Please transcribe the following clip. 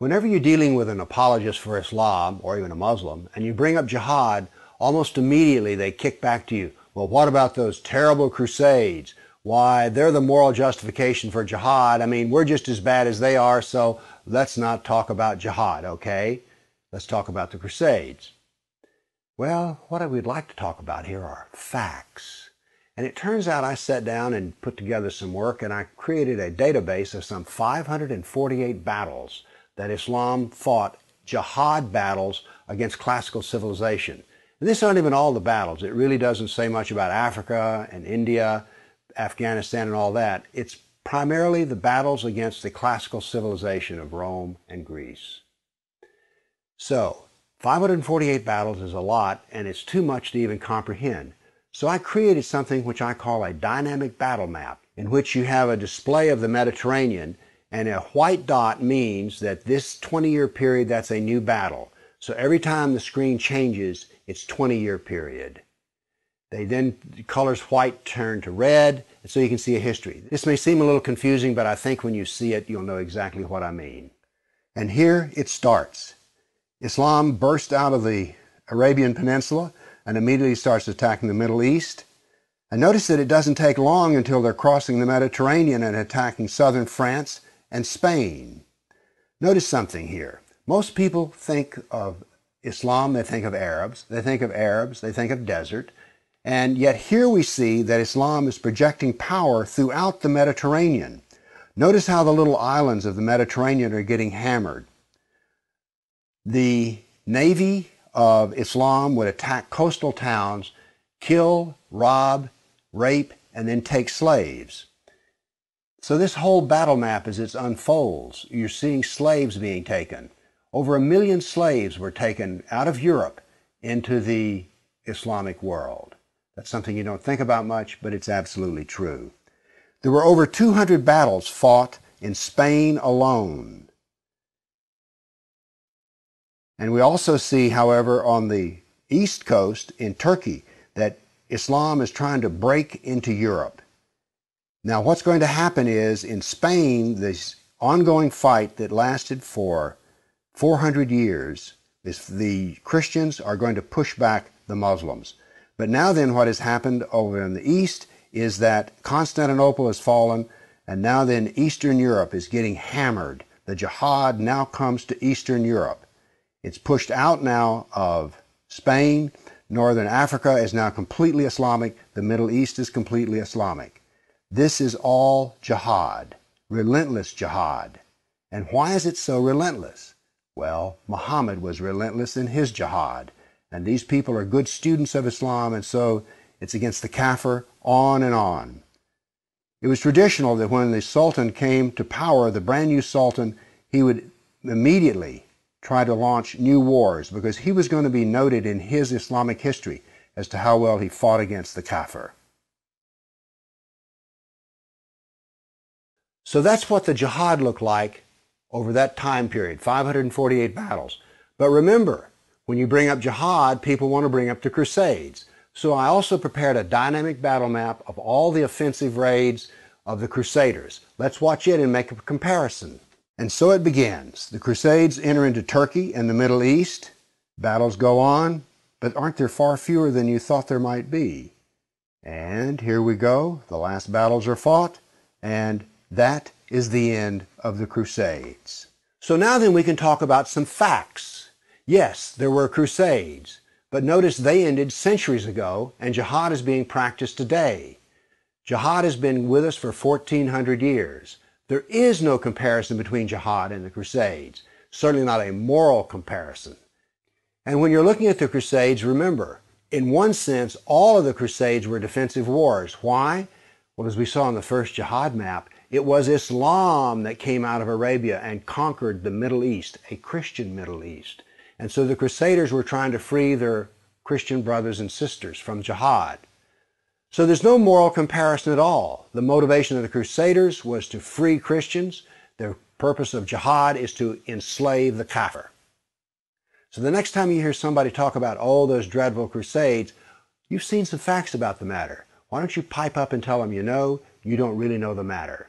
Whenever you're dealing with an apologist for Islam, or even a Muslim, and you bring up jihad, almost immediately they kick back to you, well, what about those terrible Crusades? Why, they're the moral justification for jihad. I mean, we're just as bad as they are, so let's not talk about jihad, okay? Let's talk about the Crusades. Well, what I would like to talk about here are facts. And it turns out I sat down and put together some work, and I created a database of some 548 battles that Islam fought, jihad battles against classical civilization. And these aren't even all the battles. It really doesn't say much about Africa and India, Afghanistan and all that. It's primarily the battles against the classical civilization of Rome and Greece. So, 548 battles is a lot, and it's too much to even comprehend. So I created something which I call a dynamic battle map, in which you have a display of the Mediterranean, and a white dot means that this 20-year period, that's a new battle. So every time the screen changes, it's 20-year period. The colors white turn to red, and so you can see a history. This may seem a little confusing, but I think when you see it, you'll know exactly what I mean. And here it starts. Islam burst out of the Arabian Peninsula and immediately starts attacking the Middle East. And notice that it doesn't take long until they're crossing the Mediterranean and attacking southern France and Spain. Notice something here. Most people think of Islam, they think of Arabs, they think of desert, and yet here we see that Islam is projecting power throughout the Mediterranean. Notice how the little islands of the Mediterranean are getting hammered. The navy of Islam would attack coastal towns, kill, rob, rape, and then take slaves. So this whole battle map, as it unfolds, you're seeing slaves being taken. Over 1 million slaves were taken out of Europe into the Islamic world. That's something you don't think about much, but it's absolutely true. There were over 200 battles fought in Spain alone. And we also see, however, on the east coast in Turkey, that Islam is trying to break into Europe. Now, what's going to happen is, in Spain, this ongoing fight that lasted for 400 years, the Christians are going to push back the Muslims. But now then, what has happened over in the east is that Constantinople has fallen, and now then Eastern Europe is getting hammered. The jihad now comes to Eastern Europe. It's pushed out now of Spain. Northern Africa is now completely Islamic. The Middle East is completely Islamic. This is all jihad, relentless jihad. And why is it so relentless? Well, Muhammad was relentless in his jihad. And these people are good students of Islam, and so it's against the kafir, on and on. It was traditional that when the Sultan came to power, the brand new Sultan, he would immediately try to launch new wars, because he was going to be noted in his Islamic history as to how well he fought against the kafir. So that's what the jihad looked like over that time period, 548 battles. But remember, when you bring up jihad, people want to bring up the Crusades. So I also prepared a dynamic battle map of all the offensive raids of the Crusaders. Let's watch it and make a comparison. And so it begins. The Crusades enter into Turkey and the Middle East. Battles go on, but aren't there far fewer than you thought there might be? And here we go. The last battles are fought, and that is the end of the Crusades. So now then we can talk about some facts. Yes, there were Crusades, but notice they ended centuries ago, and jihad is being practiced today. Jihad has been with us for 1,400 years. There is no comparison between jihad and the Crusades, certainly not a moral comparison. And when you're looking at the Crusades, remember, in one sense, all of the Crusades were defensive wars. Why? Well, as we saw on the first jihad map, it was Islam that came out of Arabia and conquered the Middle East, a Christian Middle East. And so the Crusaders were trying to free their Christian brothers and sisters from jihad. So there's no moral comparison at all. The motivation of the Crusaders was to free Christians. The purpose of jihad is to enslave the kafir. So the next time you hear somebody talk about, oh, those dreadful Crusades, you've seen some facts about the matter. Why don't you pipe up and tell them you know, you don't really know the matter.